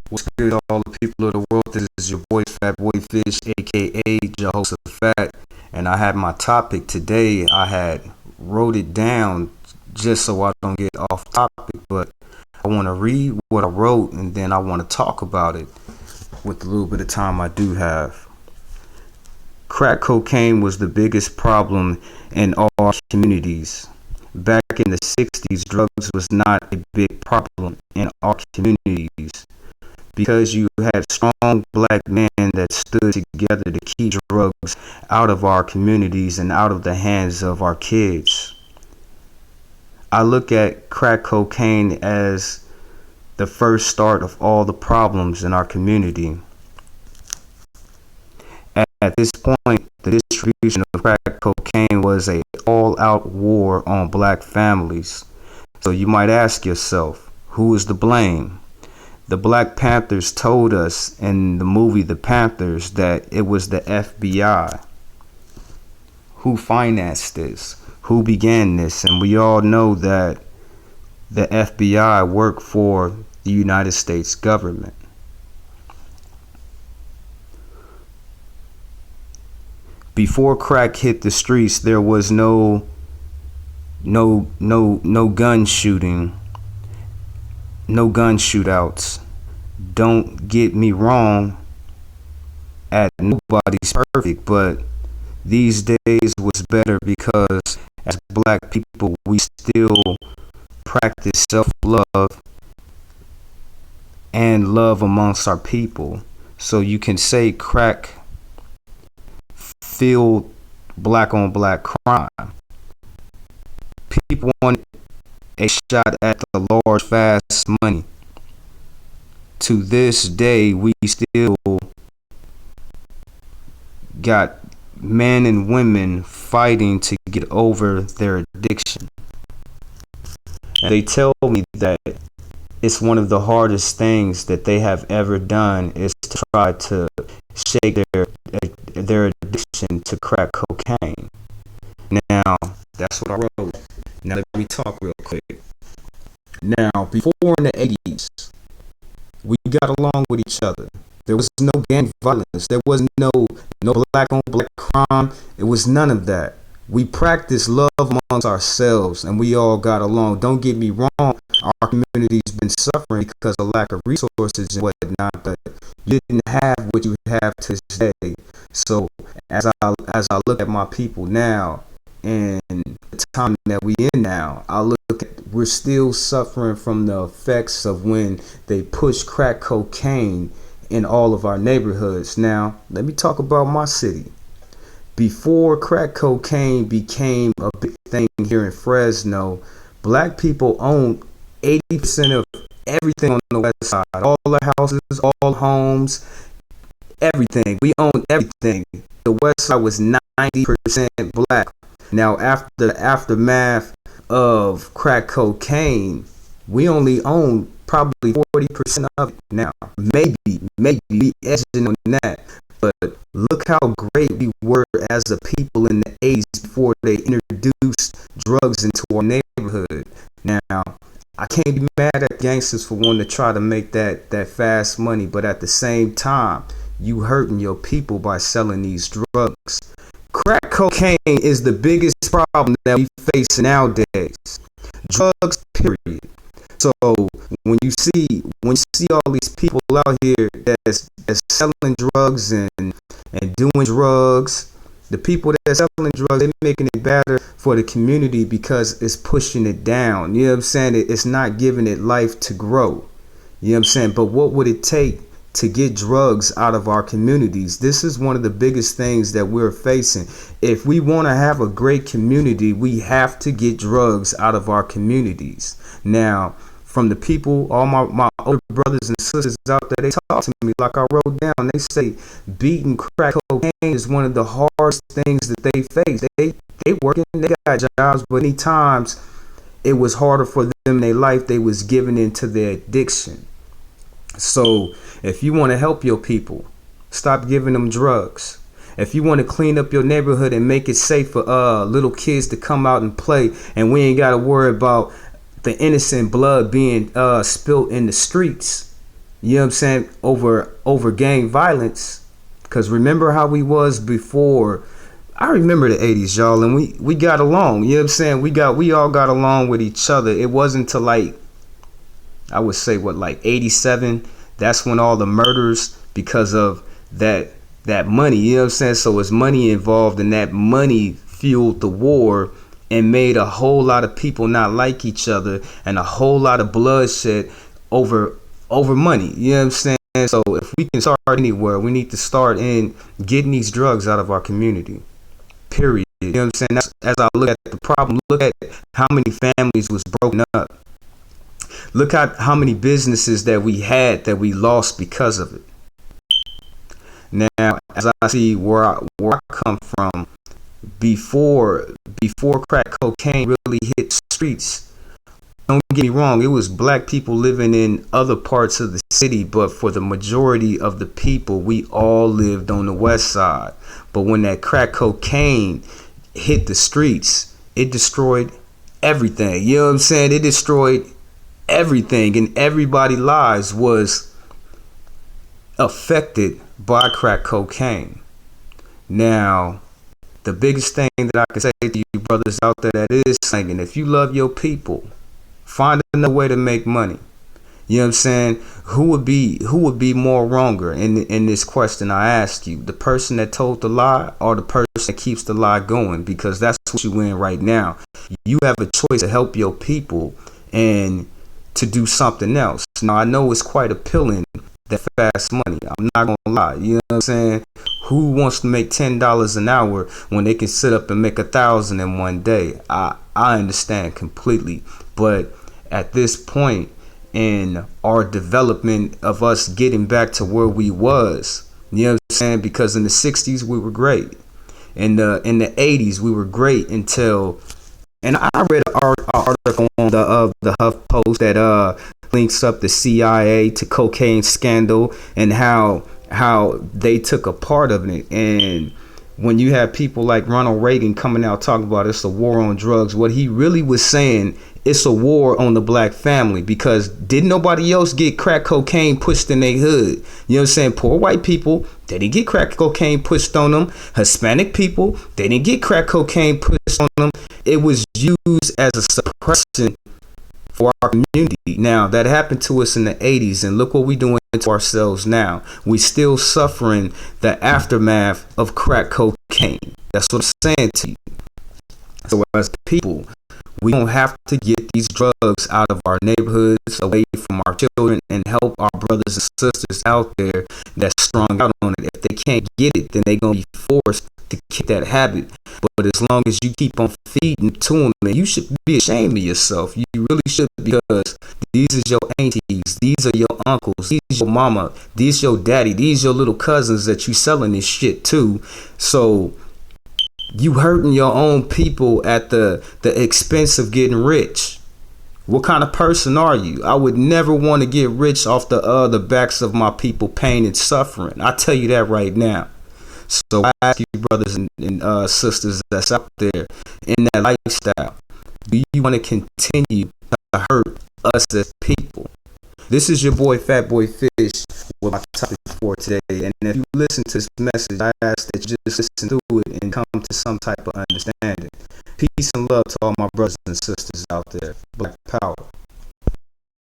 What's good, all the people of the world? This is your boy Fat Boy Fish, aka your host of Fat, and I had my topic today. I had wrote it down just so I don't get off topic, but I want to read what I wrote and then I want to talk about it with the little bit of time I do have. Crack cocaine was the biggest problem in all our communities. Back in the 60s, drugs was not a big problem in our communities because you had strong black men that stood together to keep drugs out of our communities and out of the hands of our kids. I look at crack cocaine as the first start of all the problems in our community. At this point, the distribution of crack cocaine was an all-out war on black families. So you might ask yourself, who is to blame? The Black Panthers told us in the movie The Panthers that it was the FBI. Who financed this? Who began this? And we all know that the FBI worked for the United States government. Before crack hit the streets, there was no gun shooting, no gun shootouts. Don't get me wrong, nobody's perfect, but these days was better because as black people we still practice self-love and love amongst our people. So you can say crack fueled black on black crime. People wanted a shot at the large fast money. To this day, we still got men and women fighting to get over their addiction. And they tell me that it's one of the hardest things that they have ever done is to try to shake their addiction to crack cocaine. Now, that's what I wrote. Now let me talk real quick. Now, before in the 80s, we got along with each other. There was no gang violence. There was no black on black crime. It was none of that. We practiced love amongst ourselves and we all got along. Don't get me wrong, our community's been suffering because of lack of resources and whatnot, but you didn't have what you have today. So as I look at my people now and the time that we in now, I look at we're still suffering from the effects of when they push crack cocaine in all of our neighborhoods. Now, let me talk about my city. Before crack cocaine became a big thing here in Fresno, black people owned 80% of everything on the west side. All the houses, all homes, everything. We owned everything. The west side was 90% black. Now, after the aftermath of crack cocaine, we only own probably 40% of it now. Maybe we edging on that. But look how great we were as a people in the 80s before they introduced drugs into our neighborhood. Now, I can't be mad at gangsters for wanting to try to make that fast money, but at the same time, you hurting your people by selling these drugs. Crack cocaine is the biggest problem that we face nowadays. Drugs, period. So when you see all these people out here that's selling drugs and doing drugs, the people that's selling drugs, they're making it better for the community because it's pushing it down. You know what I'm saying? It's not giving it life to grow. You know what I'm saying? But what would it take to get drugs out of our communities? This is one of the biggest things that we're facing. If we want to have a great community, we have to get drugs out of our communities. Now, from the people, all my older brothers and sisters out there, they talk to me like I wrote down. They say beating crack cocaine is one of the hardest things that they face. They working, they got jobs, but many times it was harder for them in their life. They was giving into their addiction. So if you want to help your people, stop giving them drugs. If you want to clean up your neighborhood and make it safe for little kids to come out and play, and we ain't got to worry about the innocent blood being spilt in the streets, You know what I'm saying? Over gang violence. Cause remember how we was before. I remember the 80s, y'all, and we got along. You know what I'm saying? We all got along with each other. It wasn't till like, I would say, what, like 87. That's when all the murders, because of that money, you know what I'm saying? So it's money involved, and that money fueled the war and made a whole lot of people not like each other, and a whole lot of bloodshed over money. You know what I'm saying? So if we can start anywhere, we need to start in getting these drugs out of our community. Period. You know what I'm saying? That's, as I look at the problem, look at how many families was broken up. Look at how many businesses that we had that we lost because of it. Now, as I see where I come from, before crack cocaine really hit the streets, don't get me wrong, it was black people living in other parts of the city, but for the majority of the people, we all lived on the west side. But when that crack cocaine hit the streets, it destroyed everything. You know what I'm saying? It destroyed everything, and everybody's lives was affected by crack cocaine. Now, the biggest thing that I can say to you brothers out there that is singing, if you love your people, find another way to make money. You know what I'm saying? Who would be more wronger in this question I ask you? The person that told the lie, or the person that keeps the lie going? Because that's what you in right now. You have a choice to help your people and to do something else. Now, I know it's quite appealing, that fast money. I'm not gonna lie. You know what I'm saying? Who wants to make $10 an hour when they can sit up and make 1,000 in one day? I understand completely, but at this point in our development of us getting back to where we was, you know what I'm saying? Because in the 60s we were great. In the 80s we were great until, and I read an article on the HuffPost that links up the CIA to cocaine scandal, and how they took a part of it. And when you have people like Ronald Reagan coming out talking about it's a war on drugs, what he really was saying, it's a war on the black family, because didn't nobody else get crack cocaine pushed in their hood? You know what I'm saying? Poor white people, they didn't get crack cocaine pushed on them. Hispanic people, they didn't get crack cocaine pushed on them. It was used as a suppressant for our community. Now, that happened to us in the 80s, and look what we're doing to ourselves now. We still suffering the aftermath of crack cocaine. That's what I'm saying to you. So as people, we don't have to get these drugs out of our neighborhoods, away from our children, and help our brothers and sisters out there that's strung out on it. If they can't get it, then they're going to be forced to kick that habit. But as long as you keep on feeding to them, man, you should be ashamed of yourself. You really should, because these is your aunties, these are your uncles, these is your mama, these your daddy, these your little cousins that you selling this shit to. So you hurting your own people at the expense of getting rich. What kind of person are you? I would never want to get rich off the backs of my people, pain and suffering. I tell you that right now. So I ask you, brothers and sisters that's out there in that lifestyle, do you want to continue to hurt us as people? This is your boy Fat Boy Fish with my topic for today. And if you listen to this message, I ask that you just listen to it and come to some type of understanding. Peace and love to all my brothers and sisters out there. Black power.